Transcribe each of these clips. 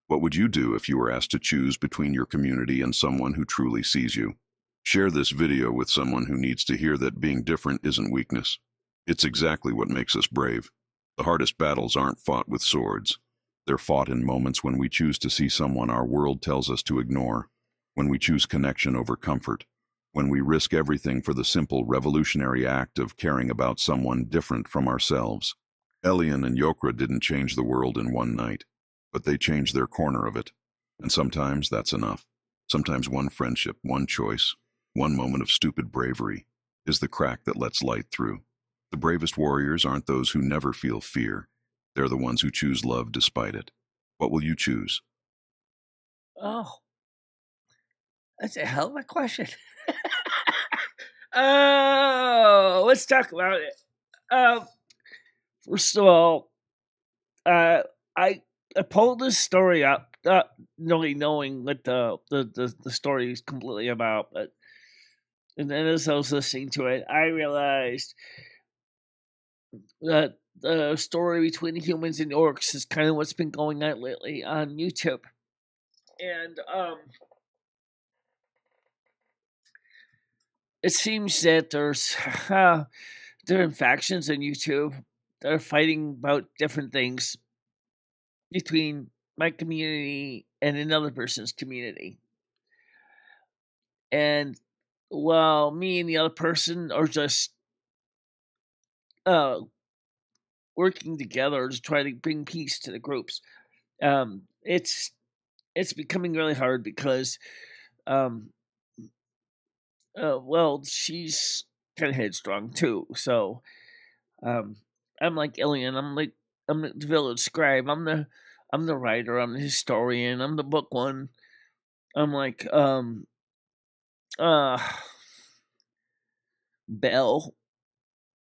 What would you do if you were asked to choose between your community and someone who truly sees you? Share this video with someone who needs to hear that being different isn't weakness. It's exactly what makes us brave. The hardest battles aren't fought with swords. They're fought in moments when we choose to see someone our world tells us to ignore, when we choose connection over comfort, when we risk everything for the simple revolutionary act of caring about someone different from ourselves. Illen and Yokra didn't change the world in one night, but they changed their corner of it. And sometimes that's enough. Sometimes one friendship, one choice, one moment of stupid bravery is the crack that lets light through. The bravest warriors aren't those who never feel fear. They're the ones who choose love despite it. What will you choose? Oh, that's a hell of a question. Oh, let's talk about it. First of all, I I pulled this story up, not really knowing what the story is completely about, but and then as I was listening to it, I realized that the story between humans and orcs is kind of what's been going on lately on YouTube, and it seems that there's different factions on YouTube that are fighting about different things between my community and another person's community. And while me and the other person are just uh, working together to try to bring peace to the groups, it's becoming really hard because, um, well, she's kind of headstrong too. So um, I'm like Illian. I'm the village scribe. I'm the writer. I'm the historian. I'm the book one. I'm like uh Belle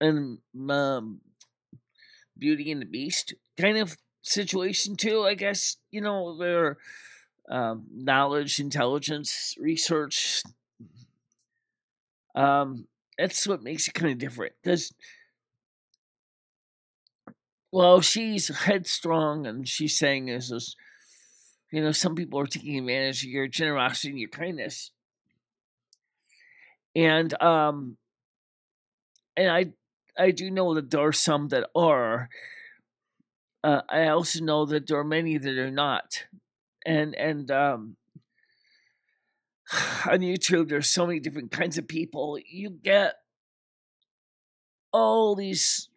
and Beauty and the Beast kind of situation too. I guess their knowledge, intelligence, research. Um, that's what makes it kind of different. Because well, she's headstrong, and she's saying is some people are taking advantage of your generosity and your kindness, and and I do know that there are some that are. I also know that there are many that are not, and on YouTube there's so many different kinds of people. You get all these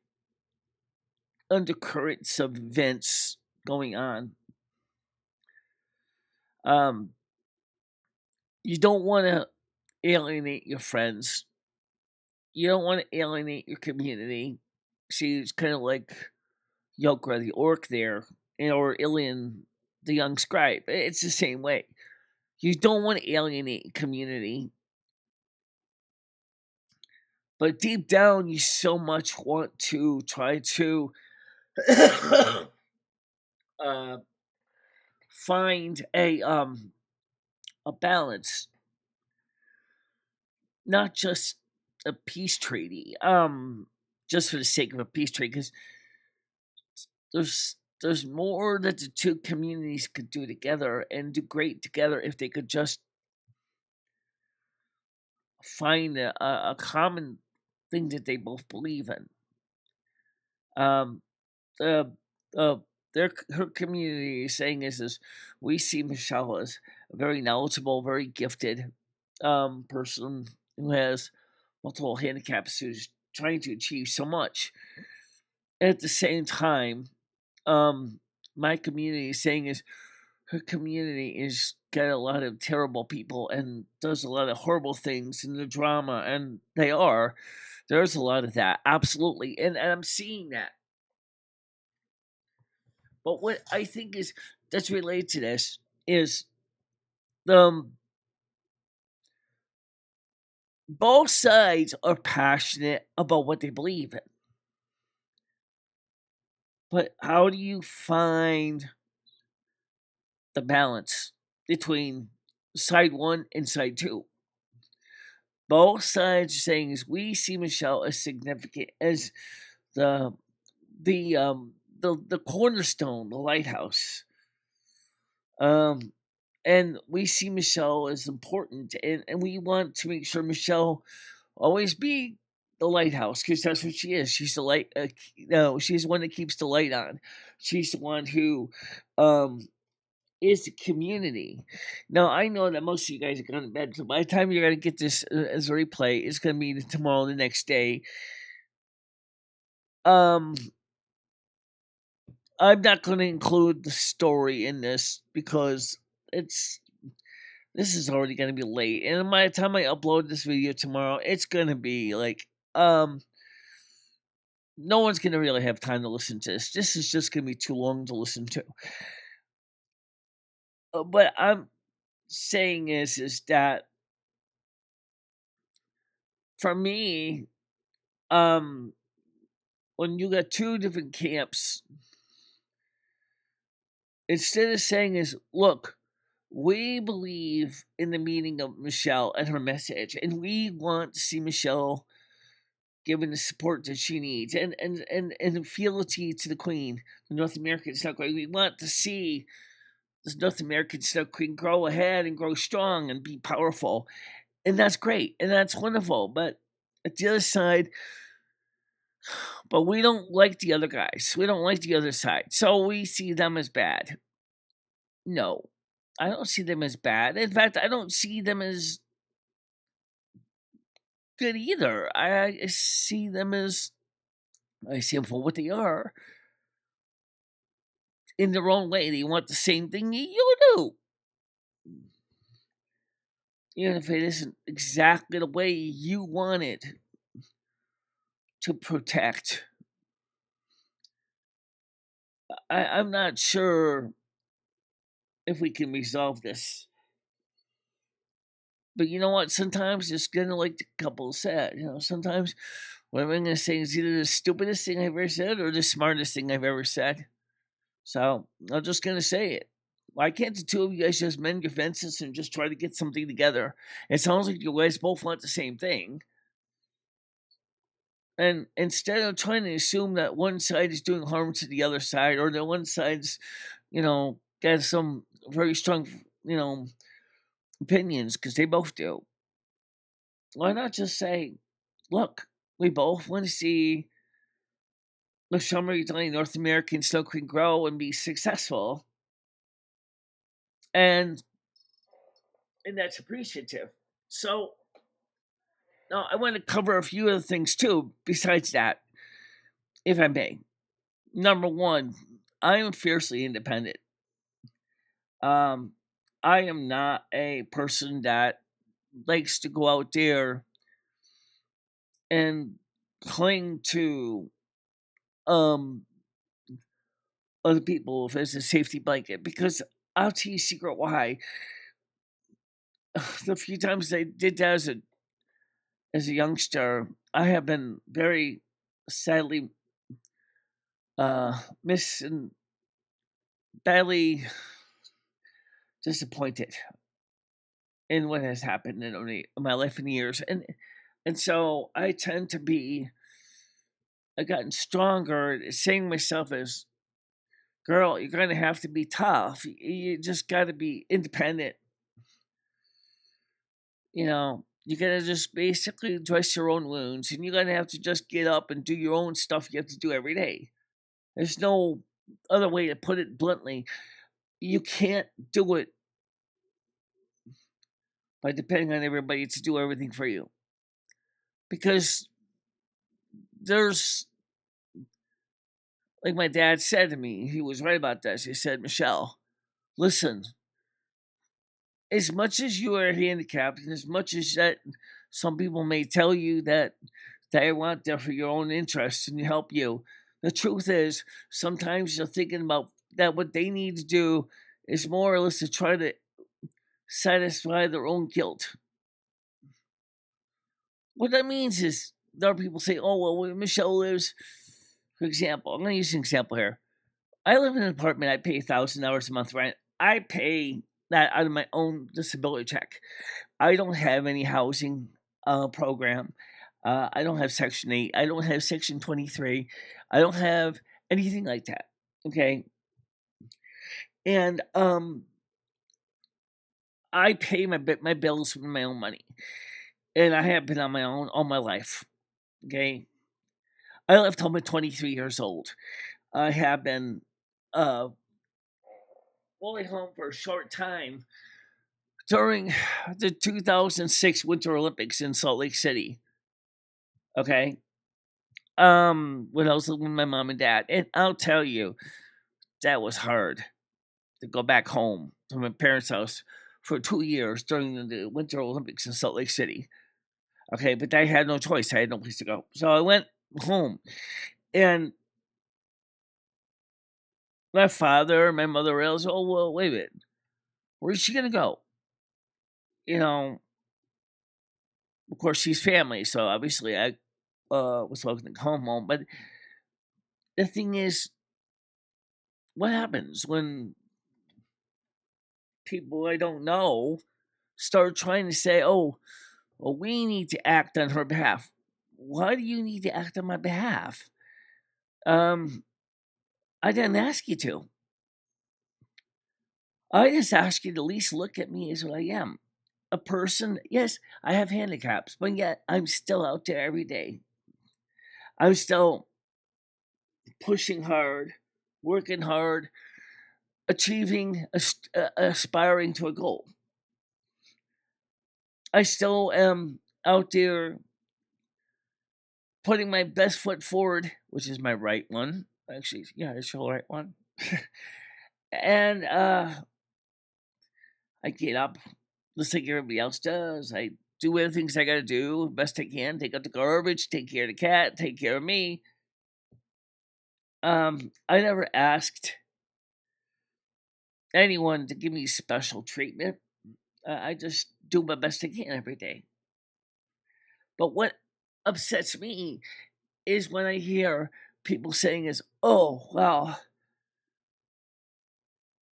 undercurrents of events going on. Um, you don't want to alienate your friends. You don't want to alienate your community. She's kind of like Yokra the orc there, or Illian the young scribe. It's the same way. You don't want to alienate community, but deep down, you so much want to try to uh, find a balance, not just a peace treaty, just for the sake of a peace treaty, because there's more that the two communities could do together and do great together if they could just find a common thing that they both believe in. Um, the her community is saying is we see Michelle as a very knowledgeable, very gifted person who has multiple handicaps who's trying to achieve so much. At the same time, my community is saying is her community is got a lot of terrible people and does a lot of horrible things in the drama, and there's a lot of that, absolutely, and I'm seeing that. But what I think is that's related to this is um both sides are passionate about what they believe in, but how do you find the balance between side one and side two? Both sides are saying is we see Michelle as significant as the the cornerstone, the lighthouse. And we see Michele as important, and we want to make sure Michele always be the lighthouse, because that's what she is. She's the light. No, she's the one that keeps the light on. She's the one who is the community. Now, I know that most of you guys are going to bed, so by the time you're going to get this as a replay, it's going to be tomorrow, the next day. I'm not going to include the story in this because this is already going to be late, and by the time I upload this video tomorrow, it's going to be like no one's going to really have time to listen to this. This is just going to be too long to listen to. But I'm saying is that for me, when you got two different camps, instead of saying look, we believe in the meaning of Michele and her message, and we want to see Michele given the support that she needs, and fealty to the Queen, the North American Snow Queen. We want to see this North American Snow Queen grow ahead and grow strong and be powerful, and that's great and that's wonderful. But at the other side, but we don't like the other guys. We don't like the other side, so we see them as bad. No, I don't see them as bad. In fact, I don't see them as good either. I see them as I see them for what they are. In their own way, they want the same thing you do. Even if it isn't exactly the way you want it to protect. I'm not sure if we can resolve this. But you know what? Sometimes it's gonna, like the couple said, sometimes what I'm gonna say is either the stupidest thing I've ever said or the smartest thing I've ever said. So I'm just gonna say it. Why can't the two of you guys just mend your fences and just try to get something together? It sounds like you guys both want the same thing. And instead of trying to assume that one side is doing harm to the other side, or that one side's, got some very strong, opinions, because they both do, why not just say, look, we both want to see Michele Marie Dalene, North American Snow Queen, grow and be successful. And that's appreciative. So now I want to cover a few other things too, besides that, if I may. Number one, I am fiercely independent. I am not a person that likes to go out there and cling to other people as a safety blanket, because I'll tell you a secret why. The few times I did that as a youngster, I have been very sadly miss and badly disappointed in what has happened in my life in years, and so I tend to be. I've gotten stronger at saying to myself as, "Girl, you're going to have to be tough. You just got to be independent. You got to just basically dress your own wounds, and you're going to have to just get up and do your own stuff you have to do every day. There's no other way to put it bluntly. You can't do it by depending on everybody to do everything for you, because there's, like my dad said to me, he was right about this. He said, Michele, listen, as much as you are handicapped, and as much as that some people may tell you that they want there for your own interests and to help you, the truth is sometimes you're thinking about that what they need to do is more or less to try to satisfy their own guilt. What that means is there are people say, oh, well, where Michele lives, for example, I'm going to use an example here. I live in an apartment. I pay $1,000 a month rent. I pay that out of my own disability check. I don't have any housing program. I don't have Section 8. I don't have Section 23. I don't have anything like that. Okay. And I pay my bills with my own money, and I have been on my own all my life. Okay, I left home at 23 years old. I have been uh, only home for a short time during the 2006 Winter Olympics in Salt Lake City. Okay, when I was living with my mom and dad, and I'll tell you that was hard to go back home to my parents' house for 2 years during the Winter Olympics in Salt Lake City. Okay, but I had no choice. I had no place to go. So I went home. And my father, my mother realized, oh, well, wait a minute. Where's she going to go? You know, of course, she's family. So obviously I was welcome to come home. But the thing is, what happens when people I don't know start trying to say, oh, well, we need to act on her behalf? Why do you need to act on my behalf? Um, I didn't ask you to. I just ask you to at least look at me as what I am. A person, yes, I have handicaps, but yet I'm still out there every day. I'm still pushing hard, working hard, achieving, aspiring to a goal. I still am out there putting my best foot forward, which is my right one. Actually, yeah, it's the right one. And I get up just like everybody else does. I do the things I gotta do best I can. Take out the garbage, take care of the cat, take care of me. I never asked anyone to give me special treatment. I just do my best I can every day. But what upsets me is when I hear people saying is, oh, well,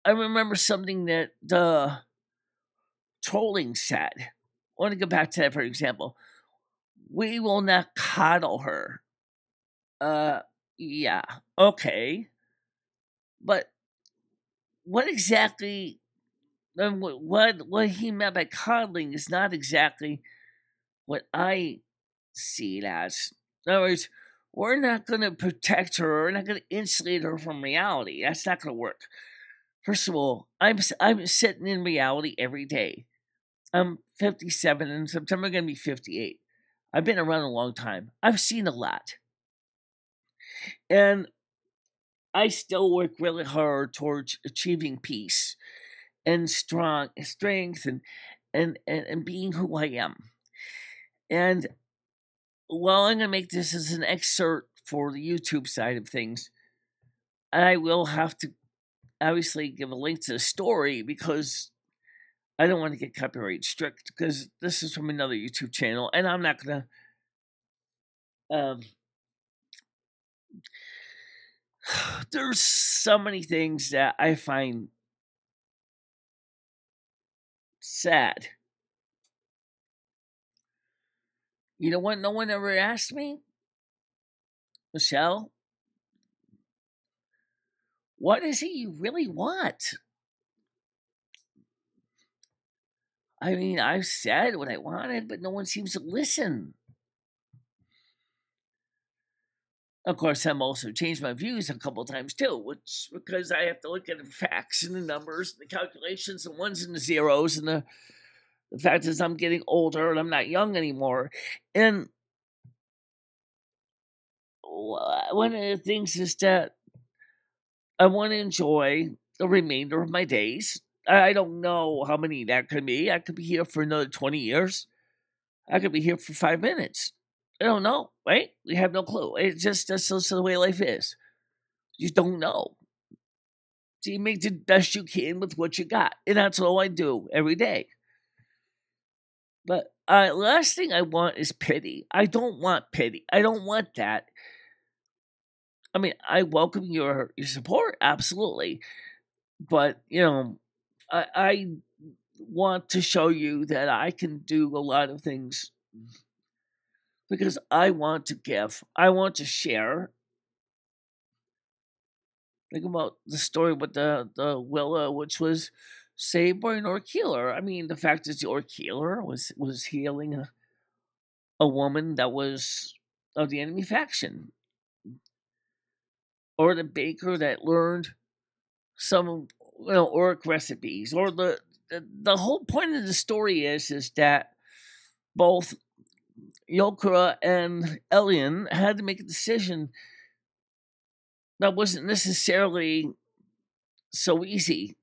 I remember something that the trolling said. I want to go back to that for example. We will not coddle her. Uh, yeah, okay. But what exactly, what he meant by coddling is not exactly what I see it as. In other words, we're not going to protect her. We're not going to insulate her from reality. That's not going to work. First of all, I'm sitting in reality every day. I'm 57, and in September I'm going to be 58. I've been around a long time. I've seen a lot, and I still work really hard towards achieving peace and strength and being who I am. And while I'm going to make this as an excerpt for the YouTube side of things, I will have to obviously give a link to the story because I don't want to get copyright strict because this is from another YouTube channel and I'm not going to. There's so many things that I find sad. You know what? No one ever asked me, Michelle, what is it you really want? I mean, I've said what I wanted, but no one seems to listen. Of course, I'm also changed my views a couple times too, which because I have to look at the facts and the numbers, and the calculations, the ones and the zeros, and the fact is I'm getting older and I'm not young anymore. And one of the things is that I want to enjoy the remainder of my days. I don't know how many that could be. I could be here for another 20 years. I could be here for 5 minutes. I don't know, right? We have no clue. It's just that's just the way life is. You don't know. So you make the best you can with what you got. And that's all I do every day. But last thing I want is pity. I don't want pity. I don't want that. I mean, I welcome your support, absolutely. But, I want to show you that I can do a lot of things because I want to give. I want to share. Think about the story with the Willa, which was saved by an orc healer. I mean, the fact is, the orc healer was healing a woman that was of the enemy faction, or the baker that learned some orc recipes, or the whole point of the story is that both Yokra and Illen had to make a decision that wasn't necessarily so easy.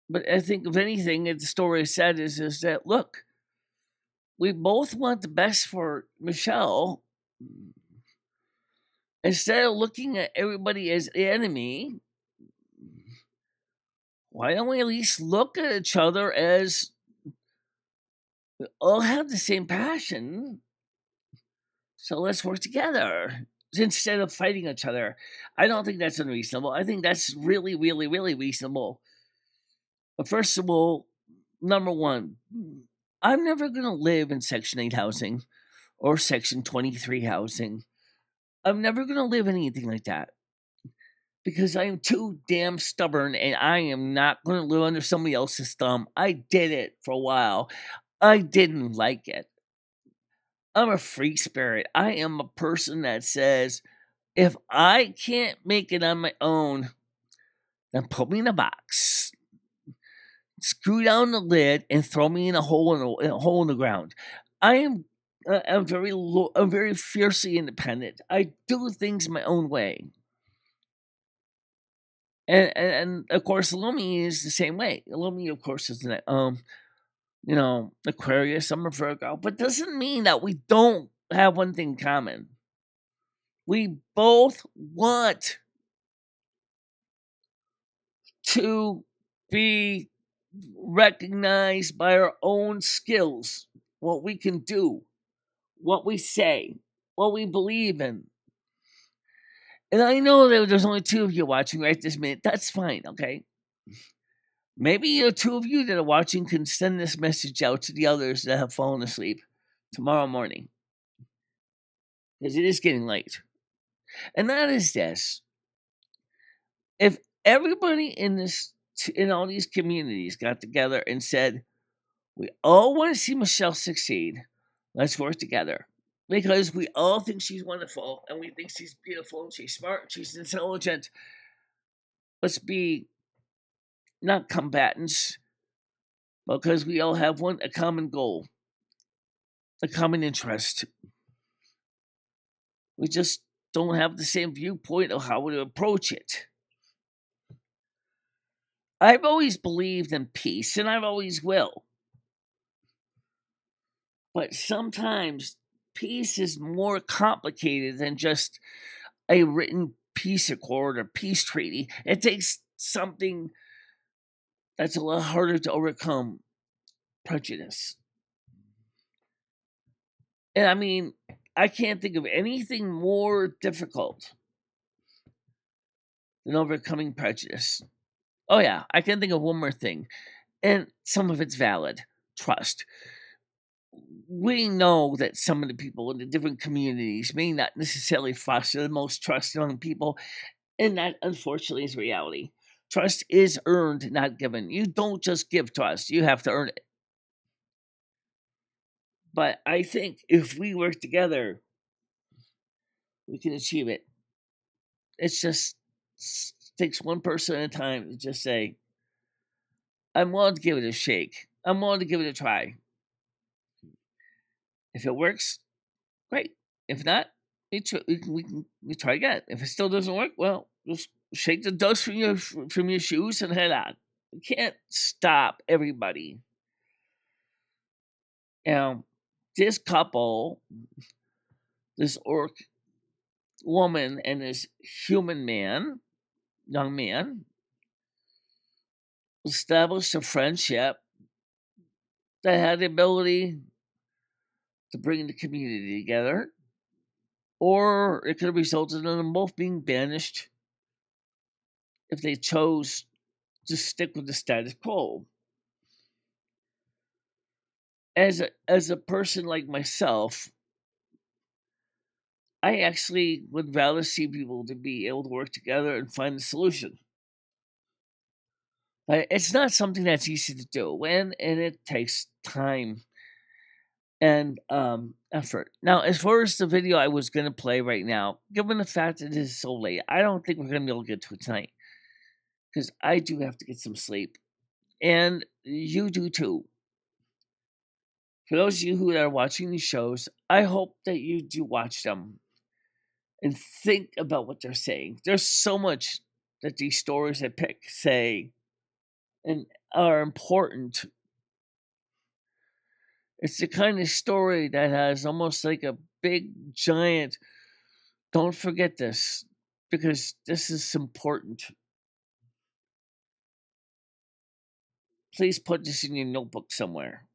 But I think, if anything, the story said is that, look, we both want the best for Michele. Instead of looking at everybody as the enemy, why don't we at least look at each other as we all have the same passion? So let's work together instead of fighting each other. I don't think that's unreasonable. I think that's really, really, really reasonable. But first of all, number one, I'm never going to live in Section 8 housing or Section 23 housing. I'm never going to live anything like that because I am too damn stubborn and I am not going to live under somebody else's thumb. I did it for a while. I didn't like it. I'm a free spirit. I am a person that says, if I can't make it on my own, then put me in a box, screw down the lid, and throw me in a hole in the ground. I am. I'm very fiercely independent. I do things my own way, and of course, Lumi is the same way. Lumi, of course, is Aquarius. I'm a Virgo, but doesn't mean that we don't have one thing in common. We both want to be recognized by our own skills, what we can do, what we say, what we believe in. And I know that there's only two of you watching right this minute. That's fine, okay? Maybe the two of you that are watching can send this message out to the others that have fallen asleep tomorrow morning, because it is getting late. And that is this: if everybody in all these communities got together and said, we all want to see Michele succeed, let's work together. Because we all think she's wonderful, and we think she's beautiful, and she's smart, and she's intelligent. Let's be not combatants, because we all have a common goal, a common interest. We just don't have the same viewpoint of how to approach it. I've always believed in peace, and I've always will. But sometimes peace is more complicated than just a written peace accord or peace treaty. It takes something that's a lot harder to overcome: prejudice. And I mean, I can't think of anything more difficult than overcoming prejudice. Oh, yeah, I can think of one more thing, and some of it's valid: trust. We know that some of the people in the different communities may not necessarily foster the most trust among people, and that, unfortunately, is reality. Trust is earned, not given. You don't just give trust, you have to earn it. But I think if we work together, we can achieve it. It's just takes one person at a time to just say, I'm willing to give it a shake. I'm willing to give it a try. If it works, great. If not, we can try again. If it still doesn't work, well, just shake the dust from your shoes and head on. You can't stop everybody. Now, this couple, this orc woman and this human young man, established a friendship that had the ability to bring the community together, or it could have resulted in them both being banished if they chose to stick with the status quo. As a person like myself, I actually would rather see people to be able to work together and find a solution. But it's not something that's easy to do, and it takes time and effort. Now, as far as the video I was going to play right now, given the fact that it is so late, I don't think we're going to be able to get to it tonight because I do have to get some sleep, and you do too. For those of you who are watching these shows, I hope that you do watch them and think about what they're saying. There's so much that these stories I pick say and are important. It's the kind of story that has almost like a big giant, don't forget this because this is important. Please put this in your notebook somewhere.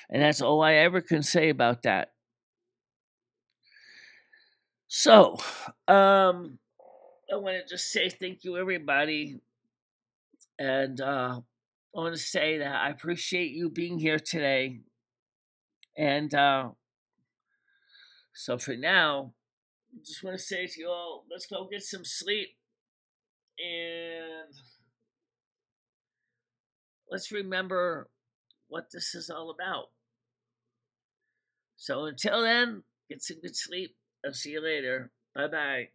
And that's all I ever can say about that. So, I want to just say thank you, everybody. And I want to say that I appreciate you being here today. And so for now, I just want to say to you all, let's go get some sleep. And let's remember what this is all about. So until then, get some good sleep. I'll see you later. Bye bye.